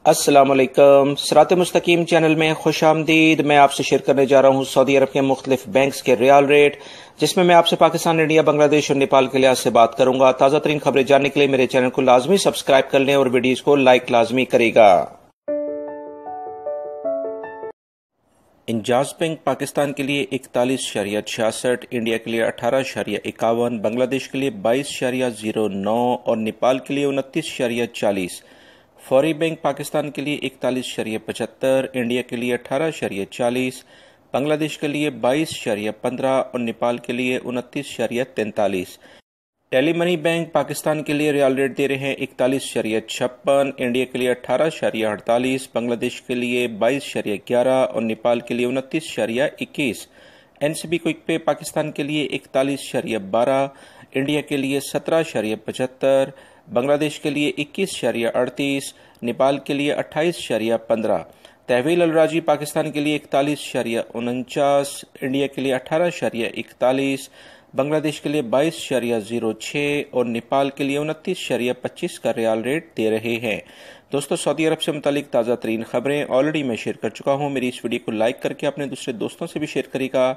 अस्सलाम वालेकुम। सिरात मुस्तकीम चैनल में खुश आमदीद। मैं आपसे शेयर करने जा रहा हूँ सऊदी अरब के मुख्तलिफ बैंक्स के रियाल रेट, जिसमें मैं आपसे पाकिस्तान, इंडिया, बांग्लादेश और नेपाल के लिहाज से बात करूंगा। ताज़ा तरीन खबरें जानने के लिए मेरे चैनल को लाजमी सब्सक्राइब कर लें और वीडियोज़ को लाइक लाजमी करेगा। इंजाज बैंक पाकिस्तान के लिए 41.66, इंडिया के लिए 18.51, बांग्लादेश के लिए 22.09 और नेपाल के लिए 29.40। फौरी बैंक पाकिस्तान के लिए 41.75, इंडिया के लिए 18.40, बांग्लादेश के लिए 22.15 और नेपाल के लिए 29.43। टेलीमनी बैंक पाकिस्तान के लिए रियाल रेट दे रहे हैं 41.56, इंडिया के लिए 18.48, बांग्लादेश के लिए 22.11 और नेपाल के लिए 29.21। एनसीबी क्विक पे पाकिस्तान के लिए 41.12, इंडिया के लिए 17.75, बांग्लादेश के लिए 21.38, नेपाल के लिए 28.15। तहवील अलराजी पाकिस्तान के लिए 41.49, इंडिया के लिए 18.41, बांग्लादेश के लिए 22.06 और नेपाल के लिए 29.25 का रियाल रेट दे रहे हैं। दोस्तों, सऊदी अरब से मुतालिक ताज़ा तरीन खबरें ऑलरेडी मैं शेयर कर चुका हूं। मेरी इस वीडियो को लाइक करके अपने दूसरे दोस्तों से भी शेयर करेगा